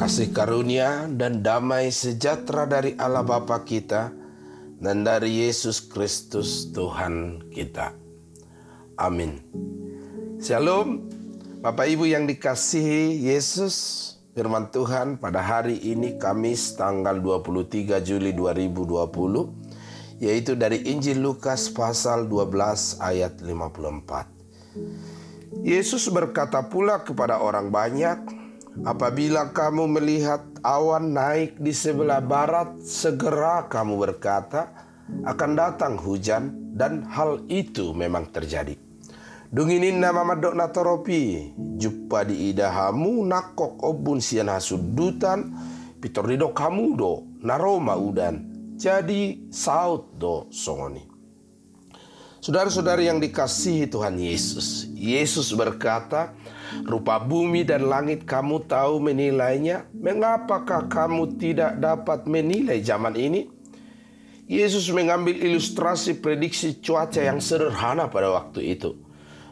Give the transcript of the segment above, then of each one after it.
Kasih karunia dan damai sejahtera dari Allah Bapa kita dan dari Yesus Kristus Tuhan kita. Amin. Shalom, Bapak Ibu yang dikasihi Yesus. Firman Tuhan pada hari ini Kamis tanggal 23 Juli 2020, yaitu dari Injil Lukas pasal 12 ayat 54. Yesus berkata pula kepada orang banyak, "Apabila kamu melihat awan naik di sebelah barat, segera kamu berkata, akan datang hujan, dan hal itu memang terjadi. Dunginin nama madok natoropi, jumpa di idahamu nakok obun sian hasudutan, pitor dido kamu do, naroma udan, jadi saut do songoni." Saudara-saudari yang dikasihi Tuhan Yesus, Yesus berkata, "Rupa bumi dan langit kamu tahu menilainya, mengapakah kamu tidak dapat menilai zaman ini?" Yesus mengambil ilustrasi prediksi cuaca yang sederhana pada waktu itu.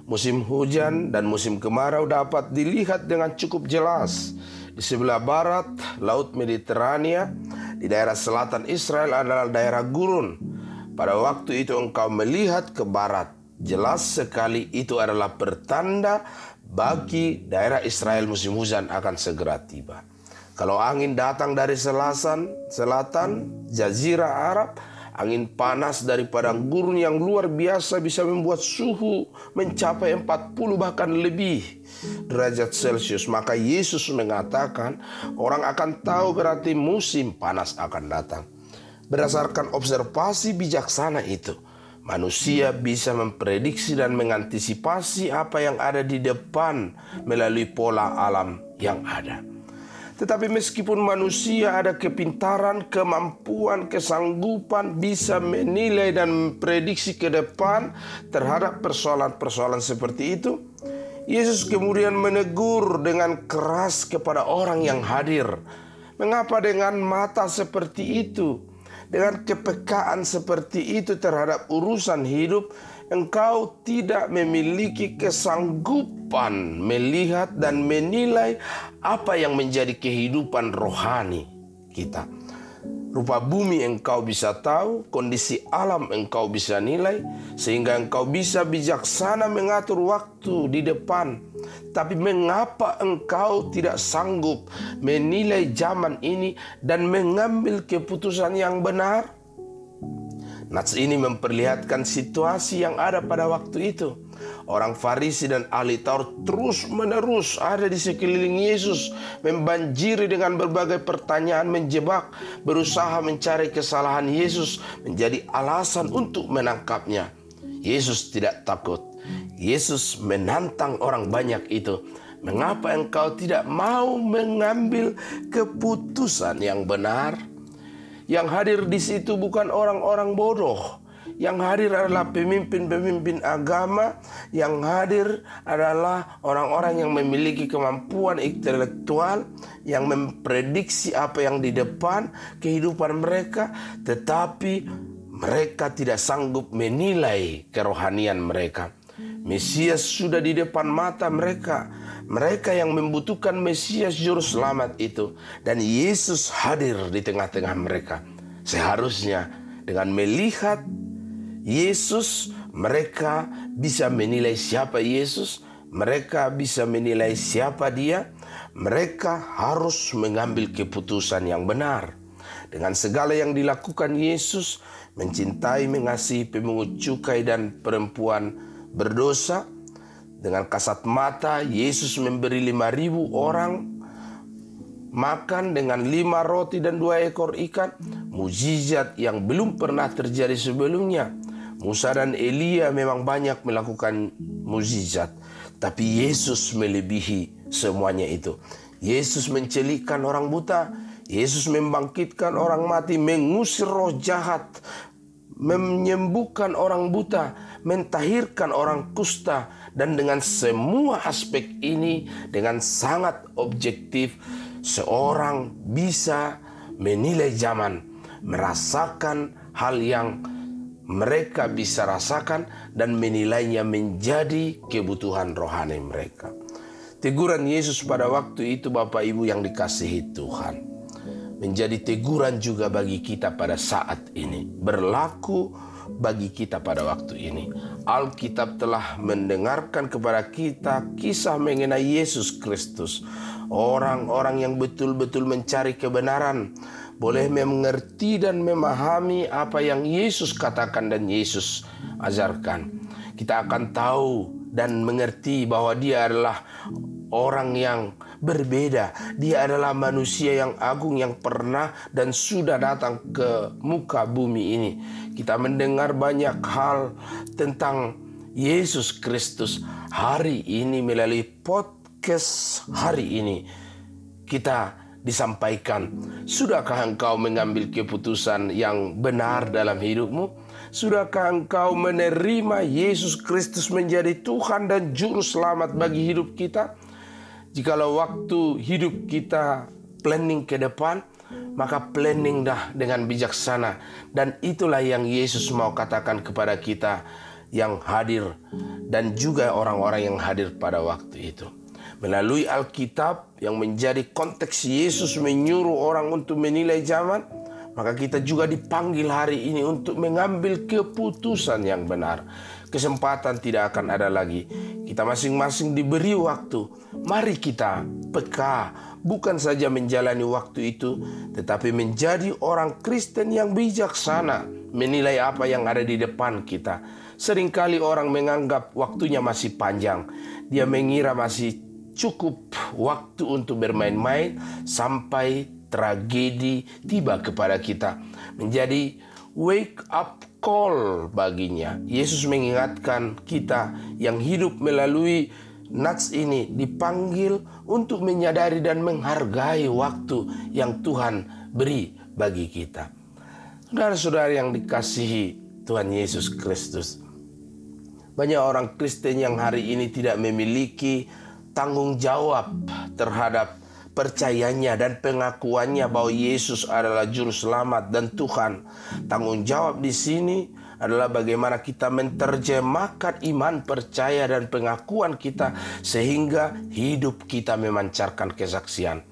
Musim hujan dan musim kemarau dapat dilihat dengan cukup jelas. Di sebelah barat, Laut Mediterania, di daerah selatan Israel adalah daerah gurun. Pada waktu itu engkau melihat ke barat, jelas sekali itu adalah pertanda bagi daerah Israel musim hujan akan segera tiba. Kalau angin datang dari selatan, Jazirah Arab, angin panas dari padang gurun yang luar biasa bisa membuat suhu mencapai 40 bahkan lebih derajat Celcius. Maka Yesus mengatakan orang akan tahu berarti musim panas akan datang. Berdasarkan observasi bijaksana itu, manusia bisa memprediksi dan mengantisipasi apa yang ada di depan melalui pola alam yang ada. Tetapi meskipun manusia ada kepintaran, kemampuan, kesanggupan bisa menilai dan memprediksi ke depan terhadap persoalan-persoalan seperti itu, Yesus kemudian menegur dengan keras kepada orang yang hadir. Mengapa dengan mata seperti itu, dengan kepekaan seperti itu terhadap urusan hidup, engkau tidak memiliki kesanggupan melihat dan menilai apa yang menjadi kehidupan rohani kita? Rupa bumi engkau bisa tahu, kondisi alam engkau bisa nilai, sehingga engkau bisa bijaksana mengatur waktu di depan. Tapi mengapa engkau tidak sanggup menilai zaman ini dan mengambil keputusan yang benar? Nats ini memperlihatkan situasi yang ada pada waktu itu. Orang Farisi dan ahli Taurat terus-menerus ada di sekeliling Yesus, membanjiri dengan berbagai pertanyaan menjebak, berusaha mencari kesalahan Yesus menjadi alasan untuk menangkapnya. Yesus tidak takut. Yesus menantang orang banyak itu. "Mengapa engkau tidak mau mengambil keputusan yang benar?" Yang hadir di situ bukan orang-orang bodoh. Yang hadir adalah pemimpin-pemimpin agama. Yang hadir adalah orang-orang yang memiliki kemampuan intelektual, yang memprediksi apa yang di depan kehidupan mereka, tetapi mereka tidak sanggup menilai kerohanian mereka. Mesias sudah di depan mata mereka. Mereka yang membutuhkan Mesias Juru Selamat itu. Dan Yesus hadir di tengah-tengah mereka. Seharusnya dengan melihat Yesus, mereka bisa menilai siapa Yesus. Mereka bisa menilai siapa Dia. Mereka harus mengambil keputusan yang benar. Dengan segala yang dilakukan Yesus, mencintai, mengasihi pemungut cukai dan perempuan berdosa. Dengan kasat mata Yesus memberi 5.000 orang makan dengan 5 roti dan 2 ekor ikan. Mukjizat yang belum pernah terjadi sebelumnya. Musa dan Elia memang banyak melakukan mukjizat, tapi Yesus melebihi semuanya itu. Yesus mencelikkan orang buta, Yesus membangkitkan orang mati, mengusir roh jahat, menyembuhkan orang buta, mentahirkan orang kusta. Dan dengan semua aspek ini, dengan sangat objektif, seorang bisa menilai zaman, merasakan hal yang mereka bisa rasakan dan menilainya menjadi kebutuhan rohani mereka. Teguran Yesus pada waktu itu, Bapak Ibu yang dikasihi Tuhan, menjadi teguran juga bagi kita pada saat ini, berlaku bagi kita pada waktu ini. Alkitab telah mendengarkan kepada kita kisah mengenai Yesus Kristus. Orang-orang yang betul-betul mencari kebenaran boleh mengerti dan memahami apa yang Yesus katakan dan Yesus ajarkan. Kita akan tahu dan mengerti bahwa Dia adalah orang yang berbeda. Dia adalah manusia yang agung yang pernah dan sudah datang ke muka bumi ini. Kita mendengar banyak hal tentang Yesus Kristus hari ini melalui podcast hari ini. Kita disampaikan, sudahkah engkau mengambil keputusan yang benar dalam hidupmu? Sudahkah engkau menerima Yesus Kristus menjadi Tuhan dan Juru Selamat bagi hidup kita? Jikalau waktu hidup kita planning ke depan, maka planning dah dengan bijaksana. Dan itulah yang Yesus mau katakan kepada kita yang hadir dan juga orang-orang yang hadir pada waktu itu. Melalui Alkitab yang menjadi konteks Yesus menyuruh orang untuk menilai zaman, maka kita juga dipanggil hari ini untuk mengambil keputusan yang benar. Kesempatan tidak akan ada lagi. Kita masing-masing diberi waktu. Mari kita peka, bukan saja menjalani waktu itu, tetapi menjadi orang Kristen yang bijaksana, menilai apa yang ada di depan kita. Seringkali orang menganggap waktunya masih panjang. Dia mengira masih cukup waktu untuk bermain-main sampai tragedi tiba kepada kita. Menjadi wake up call baginya. Yesus mengingatkan kita yang hidup melalui nats ini dipanggil untuk menyadari dan menghargai waktu yang Tuhan beri bagi kita. Saudara-saudara yang dikasihi Tuhan Yesus Kristus, banyak orang Kristen yang hari ini tidak memiliki tanggung jawab terhadap percayanya dan pengakuannya bahwa Yesus adalah Juru Selamat dan Tuhan. Tanggung jawab di sini adalah bagaimana kita menerjemahkan iman, percaya, dan pengakuan kita sehingga hidup kita memancarkan kesaksian.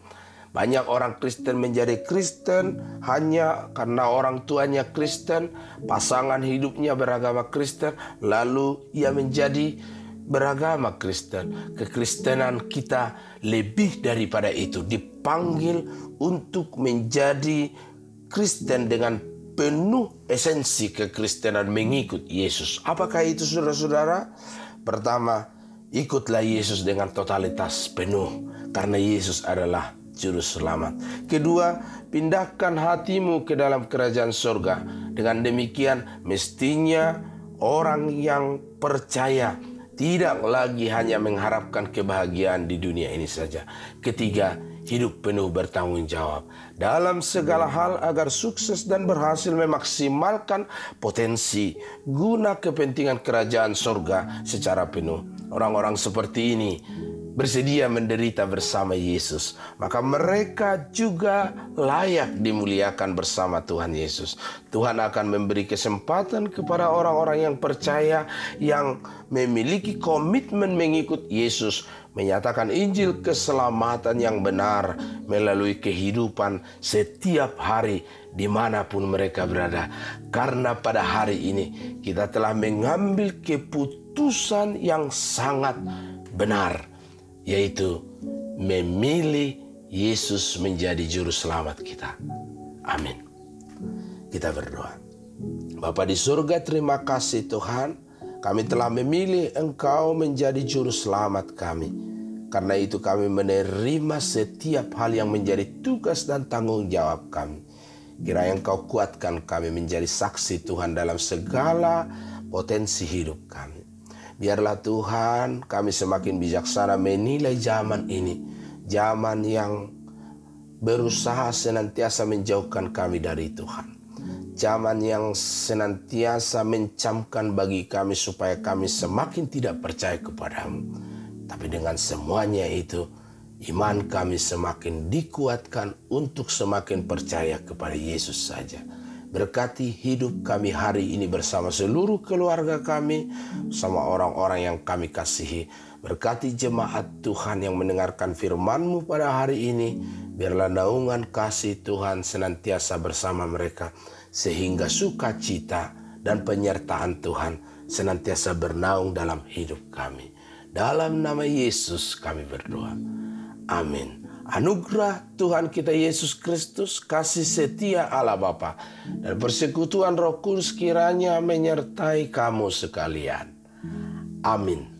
Banyak orang Kristen menjadi Kristen hanya karena orang tuanya Kristen, pasangan hidupnya beragama Kristen, lalu ia menjadi beragama Kristen. Kekristenan kita lebih daripada itu, dipanggil untuk menjadi Kristen dengan penuh esensi kekristenan, mengikut Yesus. Apakah itu, saudara-saudara? Pertama, ikutlah Yesus dengan totalitas penuh, karena Yesus adalah Juru Selamat. Kedua, pindahkan hatimu ke dalam kerajaan surga. Dengan demikian, mestinya orang yang percaya tidak lagi hanya mengharapkan kebahagiaan di dunia ini saja. Ketiga, hidup penuh bertanggung jawab dalam segala hal agar sukses dan berhasil memaksimalkan potensi guna kepentingan kerajaan surga secara penuh. Orang-orang seperti ini bersedia menderita bersama Yesus, maka mereka juga layak dimuliakan bersama Tuhan Yesus. Tuhan akan memberi kesempatan kepada orang-orang yang percaya, yang memiliki komitmen mengikut Yesus, menyatakan Injil keselamatan yang benar melalui kehidupan setiap hari dimanapun mereka berada. Karena pada hari ini kita telah mengambil keputusan yang sangat benar, yaitu memilih Yesus menjadi Juru Selamat kita. Amin. Kita berdoa. Bapa di surga, terima kasih Tuhan, kami telah memilih Engkau menjadi Juru Selamat kami. Karena itu kami menerima setiap hal yang menjadi tugas dan tanggung jawab kami. Kiranya Engkau kuatkan kami menjadi saksi Tuhan dalam segala potensi hidup kami. Biarlah Tuhan kami semakin bijaksana menilai zaman ini. Zaman yang berusaha senantiasa menjauhkan kami dari Tuhan. Zaman yang senantiasa mencamkan bagi kami supaya kami semakin tidak percaya kepadamu. Tapi dengan semuanya itu, iman kami semakin dikuatkan untuk semakin percaya kepada Yesus saja. Berkati hidup kami hari ini bersama seluruh keluarga kami, sama orang-orang yang kami kasihi. Berkati jemaat Tuhan yang mendengarkan firman-Mu pada hari ini. Biarlah naungan kasih Tuhan senantiasa bersama mereka, sehingga sukacita dan penyertaan Tuhan senantiasa bernaung dalam hidup kami. Dalam nama Yesus kami berdoa. Amin. Anugerah Tuhan kita Yesus Kristus, kasih setia Allah Bapa, dan persekutuan Roh Kudus kiranya menyertai kamu sekalian. Amin.